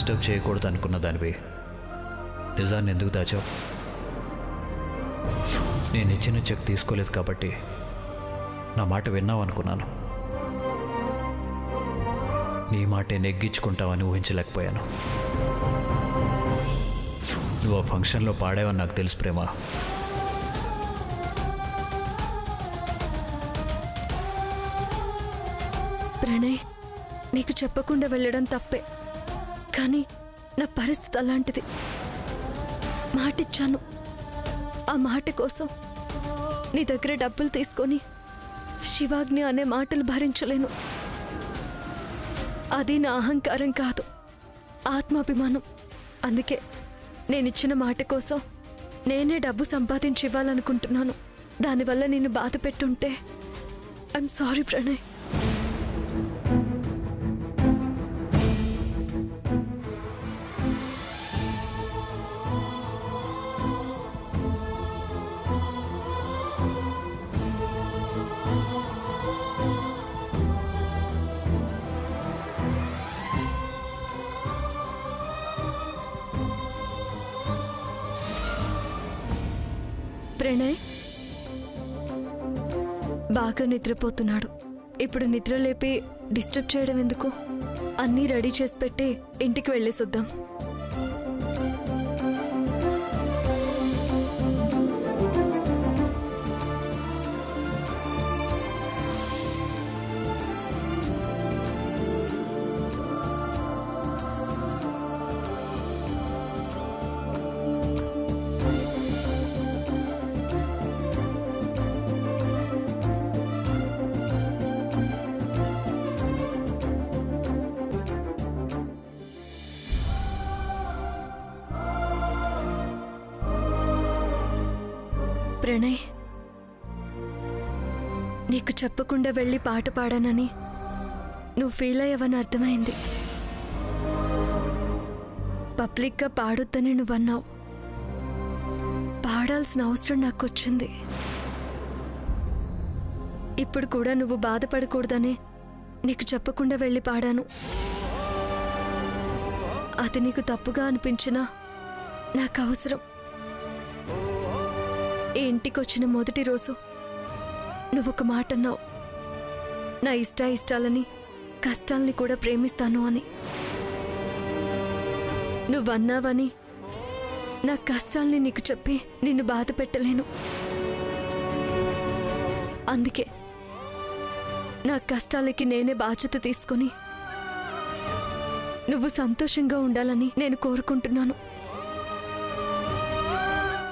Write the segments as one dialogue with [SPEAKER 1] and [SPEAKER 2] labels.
[SPEAKER 1] Disturb చేయకూడదు అనుకున్న దానివి నిజాన్ని ఎందుకు దాచావు? నేను ఇచ్చిన చెక్ తీసుకోలేదు కాబట్టి నా మాట విన్నావు అనుకున్నాను. నీ మాటే నెగ్గించుకుంటావని ఊహించలేకపోయాను. నువ్వు ఆ ఫంక్షన్లో పాడావని నాకు తెలుసు ప్రేమ.
[SPEAKER 2] ప్రణయ్, నీకు చెప్పకుండా వెళ్ళడం తప్పే, కానీ నా పరిస్థితి అలాంటిది. మాటిచ్చాను. ఆ మాట కోసం నీ దగ్గర డబ్బులు తీసుకొని శివాగ్ని అనే మాటలు భరించలేను. అది నా అహంకారం కాదు, ఆత్మాభిమానం. అందుకే నేనిచ్చిన మాట కోసం నేనే డబ్బు సంపాదించి ఇవ్వాలనుకుంటున్నాను. దానివల్ల నిన్ను బాధ పెట్టుంటే ఐఎమ్ సారీ ప్రణయ్. ప్రణయ్ బాగా నిద్రపోతున్నాడు. ఇప్పుడు నిద్ర లేపి డిస్టర్బ్ చేయడం ఎందుకు? అన్నీ రెడీ చేసి పెట్టి ఇంటికి వెళ్ళేసొద్దాం. ప్రణయ్, నీకు చెప్పకుండా వెళ్ళి పాట పాడానని నువ్వు ఫీల్ అయ్యావని అర్థమైంది. పబ్లిక్గా పాడొద్దని నువ్వన్నావు. పాడాల్సిన అవసరం నాకొచ్చింది. ఇప్పుడు కూడా నువ్వు బాధపడకూడదని నీకు చెప్పకుండా వెళ్ళి పాడాను. అది నీకు తప్పుగా అనిపించినా నాకు అవసరం. ఈ ఇంటికొచ్చిన మొదటి రోజు నువ్వొక మాట అన్నావు, నా ఇష్టాలని కష్టాల్ని కూడా ప్రేమిస్తాను అని. నువ్వన్నావని నా కష్టాల్ని నీకు చెప్పి నిన్ను బాధ పెట్టలేను. అందుకే నా కష్టాలకి నేనే బాధ్యత తీసుకొని నువ్వు సంతోషంగా ఉండాలని నేను కోరుకుంటున్నాను.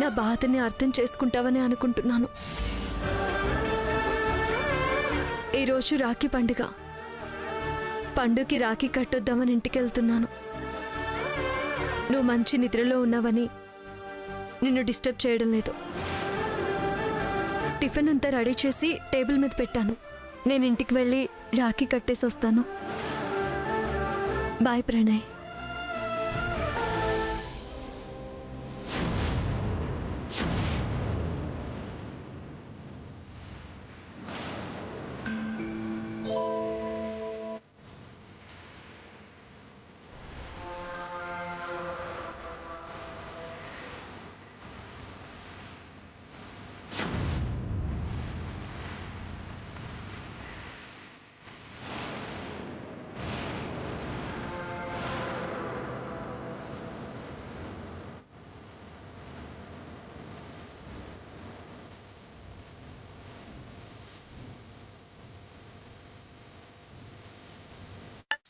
[SPEAKER 2] నా బాధని అర్థం చేసుకుంటావని అనుకుంటున్నాను. ఈరోజు రాఖీ పండుగ. పండుగకి రాఖీ కట్టొద్దామని ఇంటికి వెళ్తున్నాను. నువ్వు మంచి నిద్రలో ఉన్నావని నిన్ను డిస్టర్బ్ చేయడం లేదు. టిఫిన్ అంతా రెడీ చేసి టేబుల్ మీద పెట్టాను. నేను ఇంటికి వెళ్ళి రాఖీ కట్టేసి వస్తాను. బాయ్ ప్రణయ్.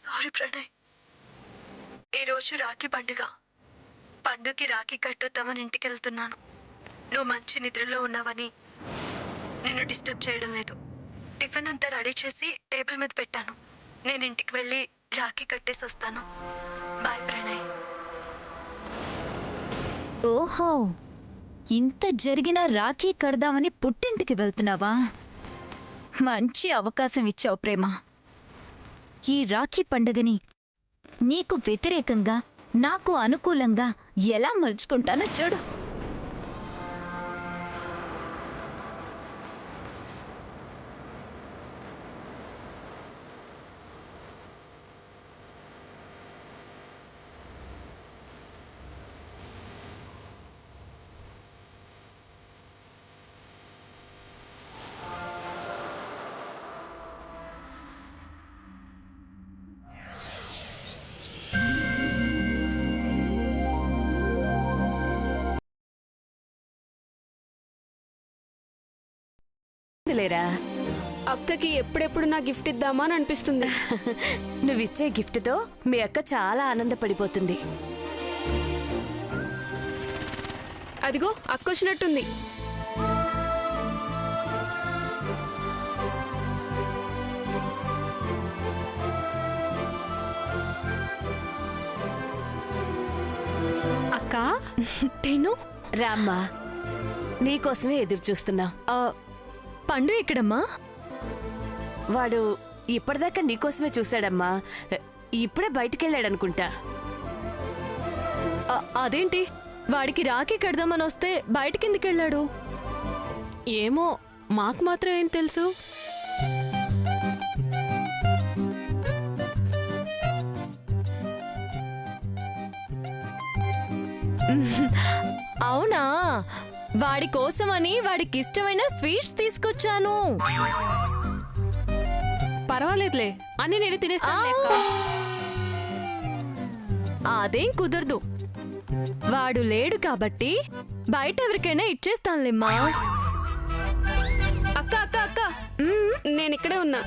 [SPEAKER 2] సారీ ప్రణయ్, ఈరోజు రాఖీ పండుగ. పండుగకి రాఖీ కట్టొద్దామని ఇంటికి వెళ్తున్నాను. నువ్వు మంచి నిద్రలో ఉన్నావని నిన్ను డిస్టర్బ్ చేయడం లేదు. టిఫిన్ అంతా రెడీ చేసి టేబుల్ మీద పెట్టాను. నేను ఇంటికి వెళ్ళి రాఖీ కట్టేసి వస్తాను. బాయ్ ప్రణయ్.
[SPEAKER 3] ఓహో, ఇంత జరిగినా రాఖీ కడదామని పుట్టింటికి వెళ్తున్నావా? మంచి అవకాశం ఇచ్చావు ప్రేమ. ఈ రాఖీ పండుగని నీకు వ్యతిరేకంగా నాకు అనుకూలంగా ఎలా మలుచుకుంటానో చూడు.
[SPEAKER 4] లేరా.
[SPEAKER 5] అక్కకి ఎప్పుడెప్పుడు నా గిఫ్ట్ ఇద్దామా అని అనిపిస్తుంది.
[SPEAKER 4] నువ్విచ్చే గిఫ్ట్తో మీ అక్క చాలా ఆనందపడిపోతుంది.
[SPEAKER 5] అదిగో అక్క వచ్చినట్టుంది.
[SPEAKER 2] అక్క నేను
[SPEAKER 4] రామ్మా, నీకోసమే ఎదురు చూస్తున్నాం.
[SPEAKER 2] పండు ఎక్కడమ్మా?
[SPEAKER 4] వాడు ఇప్పటిదాకా నీకోసమే చూశాడమ్మా. ఇప్పుడే బయటికెళ్ళాడనుకుంటా.
[SPEAKER 2] అదేంటి వాడికి రాఖీ కడదామని వస్తే బయటికి వెళ్ళాడు?
[SPEAKER 5] ఏమో, మాకు మాత్రం ఏం తెలుసు.
[SPEAKER 2] అవునా, వాడి కోసమని వాడికి ఇష్టమైన స్వీట్స్ తీసుకొచ్చాను.
[SPEAKER 5] పర్వాలేదులే, అన్ని నేను తినేస్తాను.
[SPEAKER 2] అదేం కుదరదు, వాడు లేడు కాబట్టి బయట ఎవరికైనా ఇచ్చేస్తానులేమ్మా.
[SPEAKER 5] అక్క అక్క అక్క, నేను ఇక్కడే ఉన్నా.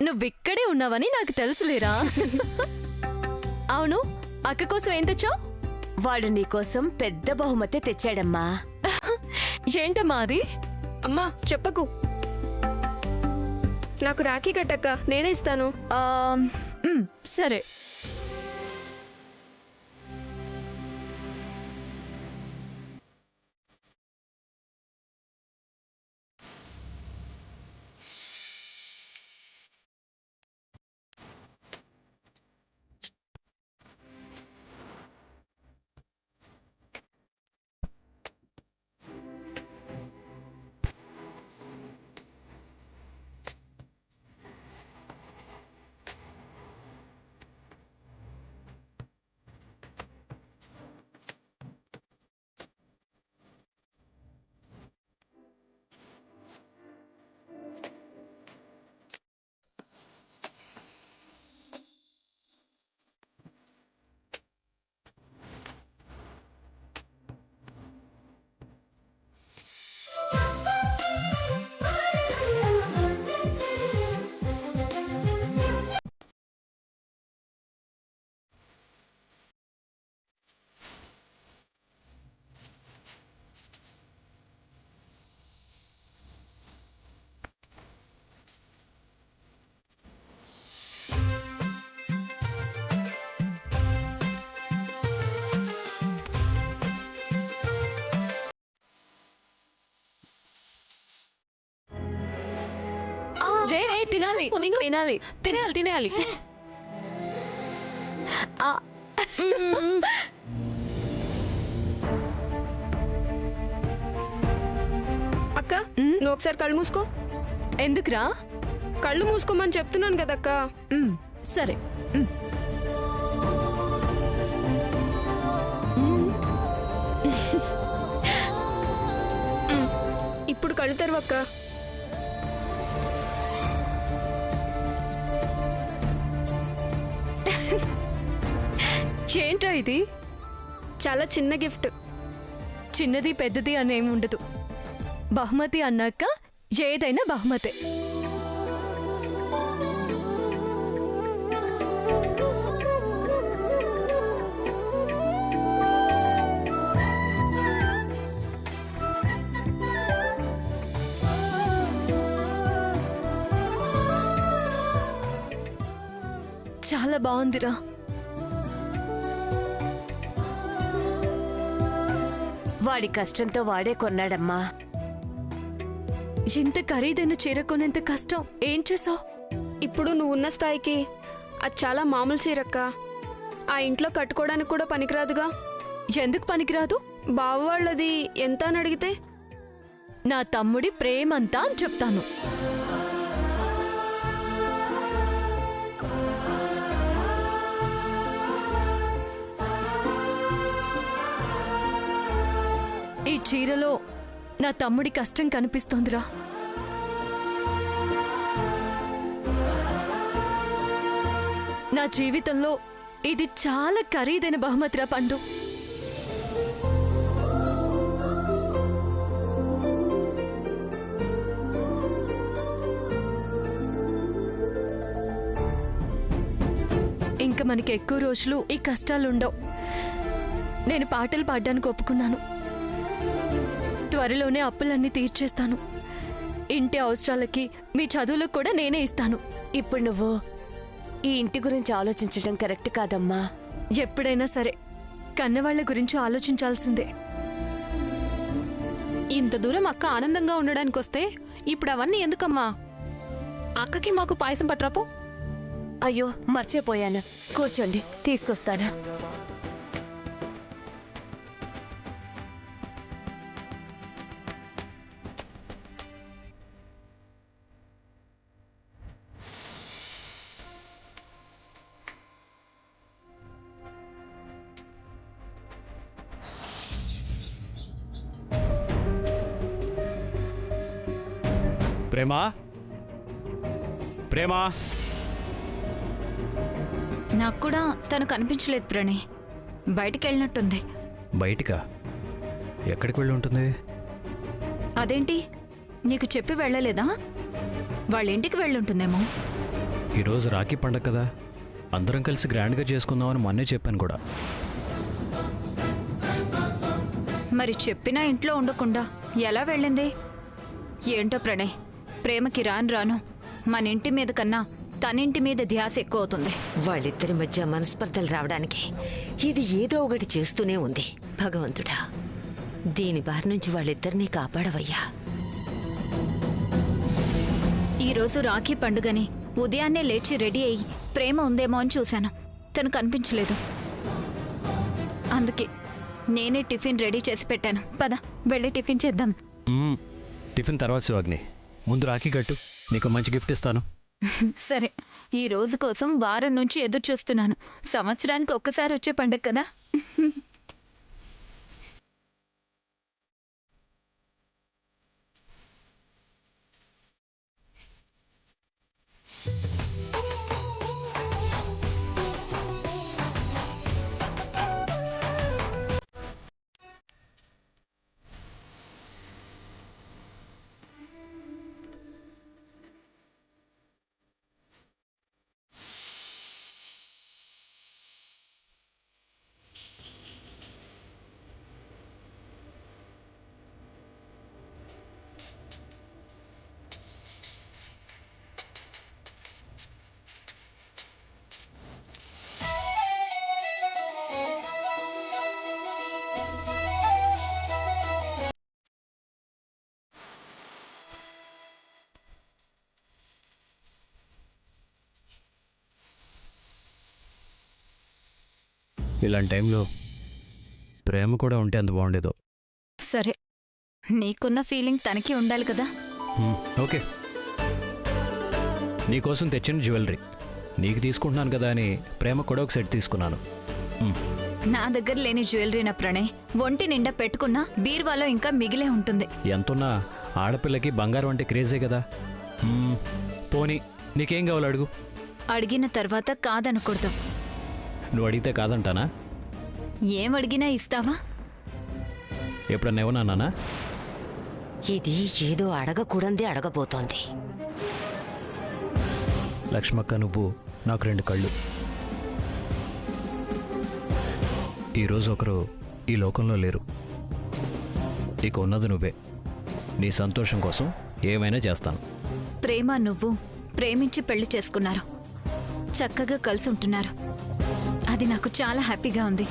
[SPEAKER 2] నువ్విక్కడే ఉన్నావని నాకు తెలుసులేరా. అవును, అక్క కోసం ఏం తెచ్చావు?
[SPEAKER 4] వాడు నీకోసం పెద్ద బహుమతి తెచ్చాడమ్మా.
[SPEAKER 2] ఏంటమ్మా అది?
[SPEAKER 5] అమ్మా చెప్పకు, నాకు రాఖీ కట్టక్క, నేనే ఇస్తాను.
[SPEAKER 2] సరే. తినాలి తినాలి
[SPEAKER 5] తినేయాలి తినేయాలి. అక్క, నువ్వు ఒకసారి కళ్ళు మూసుకో.
[SPEAKER 2] ఎందుకురా?
[SPEAKER 5] కళ్ళు మూసుకోమని చెప్తున్నాను కదక్క.
[SPEAKER 2] సరే.
[SPEAKER 5] ఇప్పుడు కళ్ళు తెరవక్క.
[SPEAKER 2] ఏంట్రా ఇది?
[SPEAKER 5] చాలా చిన్న గిఫ్ట్.
[SPEAKER 2] చిన్నది పెద్దది అనేం ఉండదు. బహుమతి అన్నాక ఏదైనా బహుమతే. చాలా బాగుందిరా.
[SPEAKER 4] వాడి కష్టంతో వాడే కొన్నాడమ్మా.
[SPEAKER 2] ఇంత ఖరీదైన చీర కొనేంత కష్టం ఏం చేసావు?
[SPEAKER 5] ఇప్పుడు నువ్వు ఉన్న స్థాయికి అది చాలా మామూలు చీరక్క. ఆ ఇంట్లో కట్టుకోవడానికి కూడా పనికిరాదుగా.
[SPEAKER 2] ఎందుకు పనికిరాదు?
[SPEAKER 5] బావవాళ్ళది ఎంత అని అడిగితే
[SPEAKER 2] నా తమ్ముడి ప్రేమంతా అని చెప్తాను. ఈ చీరలో నా తమ్ముడి కష్టం కనిపిస్తోందిరా. నా జీవితంలో ఇది చాలా ఖరీదైన బహుమతిరా పండు. మనకి ఎక్కువ రోజులు ఈ కష్టాలుండవు. నేను పాటలు పాడడానికి ఒప్పుకున్నాను. త్వరలోనే అప్పులన్నీ తీర్చేస్తాను. ఇంటి అవసరాలకి మీ చదువులకు కూడా నేనే ఇస్తాను.
[SPEAKER 4] ఇప్పుడు నువ్వు ఈ ఇంటి గురించి ఆలోచించడం కరెక్ట్ కాదమ్మా.
[SPEAKER 2] ఎప్పుడైనా సరే కన్నవాళ్ల గురించి ఆలోచించాల్సిందే.
[SPEAKER 6] ఇంత దూరం అక్క ఆనందంగా ఉండడానికి వస్తే ఇప్పుడు అవన్నీ ఎందుకమ్మా? అక్కకి మాకు పాయసం పట్రాపో.
[SPEAKER 4] అయ్యో మర్చిపోయాను, కూర్చోండి తీసుకొస్తాను.
[SPEAKER 1] ప్రేమా, ప్రేమా.
[SPEAKER 3] నాకు కూడా తను కనిపించలేదు ప్రణయ్. బయటికి వెళ్ళినట్టుంది.
[SPEAKER 1] బయటికా? ఎక్కడికి వెళ్ళి ఉంటుంది?
[SPEAKER 3] అదేంటి, నీకు చెప్పి వెళ్ళలేదా? వాళ్ళ ఇంటికి వెళ్ళుంటుందేమో.
[SPEAKER 1] ఈరోజు రాఖీ పండగ కదా, అందరం కలిసి గ్రాండ్గా చేసుకుందామని మొన్నే చెప్పాను కూడా.
[SPEAKER 3] మరి చెప్పినా ఇంట్లో ఉండకుండా ఎలా వెళ్ళింది? ఏంటో ప్రణయ్, ప్రేమకి రాను రాను మన ఇంటి మీద కన్నా తనింటి మీద ధ్యాస ఎక్కువ అవుతుంది.
[SPEAKER 7] వాళ్ళిద్దరి మధ్య మనస్పర్ధలు రావడానికి ఇది ఏదో ఒకటి చేస్తూనే ఉంది. భగవంతుడా, దీని బారి నుంచి వాళ్ళిద్దరినీ కాపాడవయ్యా.
[SPEAKER 3] ఈరోజు రాఖీ పండుగని ఉదయాన్నే లేచి రెడీ అయ్యి ప్రేమ ఉందేమో అని చూశాను. తను కనిపించలేదు. అందుకే నేనే టిఫిన్ రెడీ చేసి పెట్టాను. పద వెళ్ళి టిఫిన్ చేద్దాం.
[SPEAKER 1] టిఫిన్ తర్వాత శివాగ్ని, ముందు రాఖీ కట్టు, నీకు మంచి గిఫ్ట్ ఇస్తాను.
[SPEAKER 3] సరే, ఈ రోజు కోసం వారం నుంచి ఎదురు చూస్తున్నాను. సంవత్సరానికి ఒక్కసారి వచ్చే పండుగ కదా.
[SPEAKER 1] ఇలాంటి టైంలో ప్రేమ కూడా ఉంటే అంత బాగుండేదో.
[SPEAKER 3] సరే, నీకున్న ఫీలింగ్ తనకి ఉండాలి కదా.
[SPEAKER 1] ఓకే, నీకోసం తెచ్చిన జ్యువెలరీ నీకు తీసుకుంటున్నాను కదా అని ప్రేమ కూడా ఒక సెట్ తీసుకున్నాను.
[SPEAKER 3] నా దగ్గర లేని జ్యువెలరీ నా ప్రణయ్, ఒంటి నిండా పెట్టుకున్నా బీర్వాలో ఇంకా మిగిలే ఉంటుంది.
[SPEAKER 1] ఎంతున్నా ఆడపిల్లకి బంగారం అంటే క్రేజే కదా. పోనీ నీకేం కావాలో అడుగు.
[SPEAKER 3] అడిగిన తర్వాత కాదనకూడదు.
[SPEAKER 1] నువ్వు అడిగితే కాదంటానా?
[SPEAKER 3] ఏం అడిగినా ఇస్తావా?
[SPEAKER 1] ఎప్పుడన్నా ఏమన్నానా?
[SPEAKER 7] ఇది ఏదో అడగకూడంది అడగబోతోంది.
[SPEAKER 1] లక్ష్మక్క, నువ్వు నాకు 2 కళ్ళు. ఈరోజు ఒకరు ఈ లోకంలో లేరు. ఇక ఉన్నది నువ్వే. నీ సంతోషం కోసం ఏమైనా చేస్తాను.
[SPEAKER 3] ప్రేమ నువ్వు ప్రేమించి పెళ్లి చేసుకున్నారు, చక్కగా కలిసి ఉంటున్నారు. అది నాకు చాలా హ్యాపీగా ఉంది.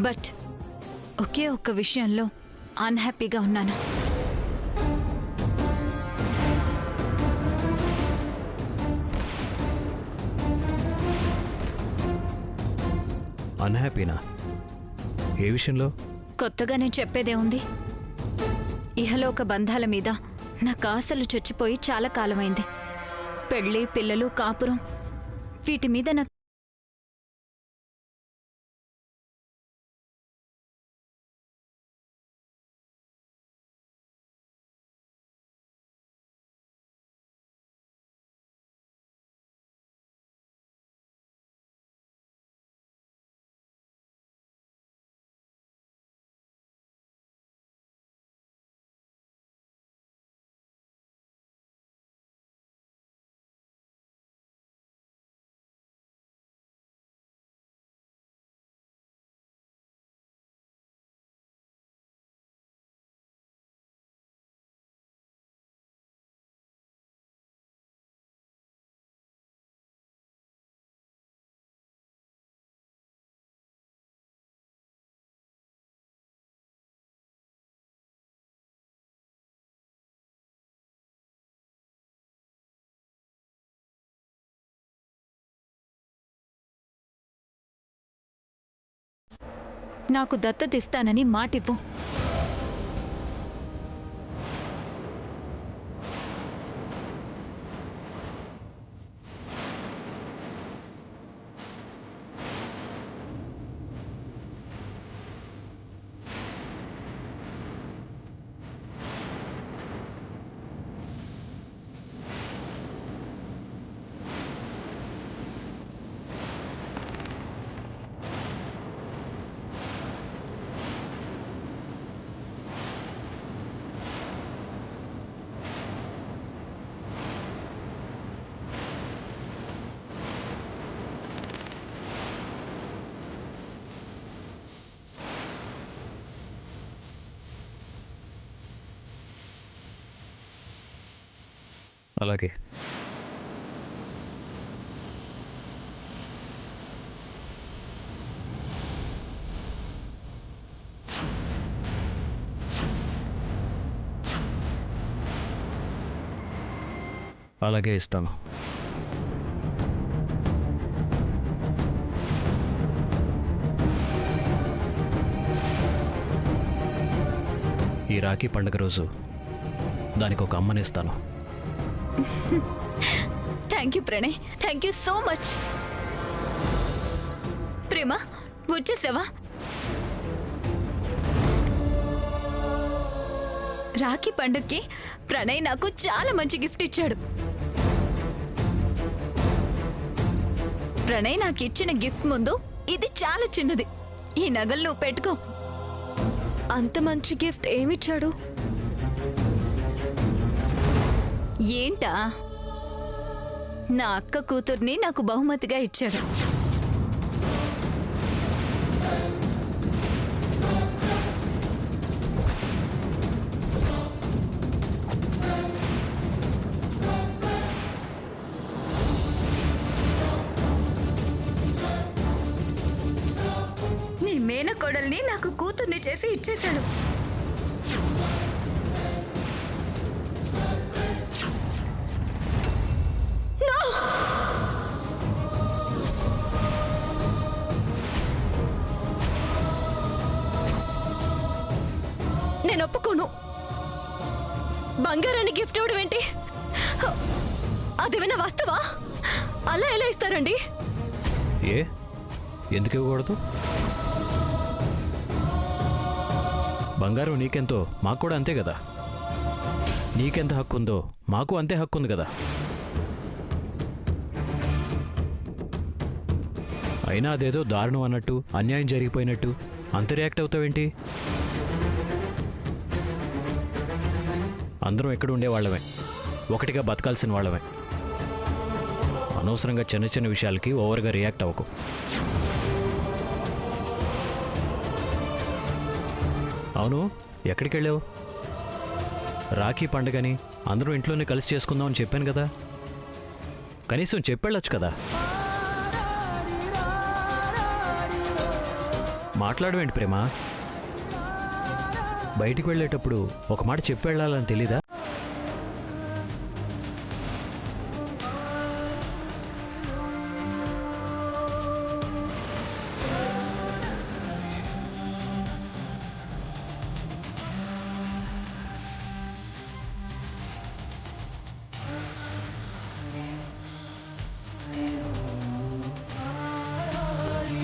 [SPEAKER 3] బట్ ఒకే ఒక్క విషయంలో అన్హ్యాపీగా ఉన్నాను.
[SPEAKER 1] అన్హ్యాపీనా? ఏ విషయంలో?
[SPEAKER 3] కొత్తగా నేను చెప్పేదే ఉంది. ఇహలోక బంధాల మీద నాకు ఆశలు చచ్చిపోయి చాలా కాలమైంది. పెళ్ళి, పిల్లలు, కాపురం, వీటి మీద నాకు నాకు దత్తత ఇస్తానని మాటివ్వు.
[SPEAKER 1] అలాగే. అలాగే ఇస్తాను. ఈ రాఖీ పండుగ రోజు దానికి ఒక అమ్మనిస్తాను.
[SPEAKER 3] Thank you Pranay, thank you so much. Prema, వచ్చేసావా? రాఖీ పండుగకి ప్రణయ్ నాకు చాలా మంచి గిఫ్ట్ ఇచ్చాడు. ప్రణయ్ నాకు ఇచ్చిన గిఫ్ట్ ముందు ఇది చాలా చిన్నది. ఈ నగలు నువ్వు పెట్టుకో.
[SPEAKER 5] అంత మంచి గిఫ్ట్ ఏమిచ్చాడు?
[SPEAKER 3] ఏంటా? నా అక్క కూతుర్ని నాకు బహుమతిగా ఇచ్చాడు. నీ మేనకోడల్ని నాకు కూతుర్ని చేసి ఇచ్చేశాడు.
[SPEAKER 5] నేను ఒప్పుకోను. బంగారాన్ని గిఫ్ట్ ఇవ్వడం ఏంటి? అదేమైనా వస్తువా? అలా ఎలా ఇస్తారండి?
[SPEAKER 1] ఏ, ఎందుకు ఇవ్వకూడదు? బంగారం నీకెంతో మాకు కూడా అంతే కదా. నీకెంత హక్కు ఉందో మాకు అంతే హక్కు ఉంది కదా. అయినా అదేదో దారుణం అన్నట్టు, అన్యాయం జరిగిపోయినట్టు అంత రియాక్ట్ అవుతావేంటి? అందరం ఎక్కడ ఉండేవాళ్ళమే, ఒకటిగా బతకాల్సిన వాళ్ళమే. అనవసరంగా చిన్న చిన్న విషయాలకి ఓవర్గా రియాక్ట్ అవ్వకు. అవును, ఎక్కడికి వెళ్ళావు? రాఖీ పండుగని అందరూ ఇంట్లోనే కలిసి చేసుకుందామని చెప్పాను కదా, కనీసం చెప్పెళ్ళొచ్చు కదా. మాట్లాడవేంటి ప్రేమ? బయటికి వెళ్ళేటప్పుడు ఒక మాట చెప్పి వెళ్ళాలని తెలీదా?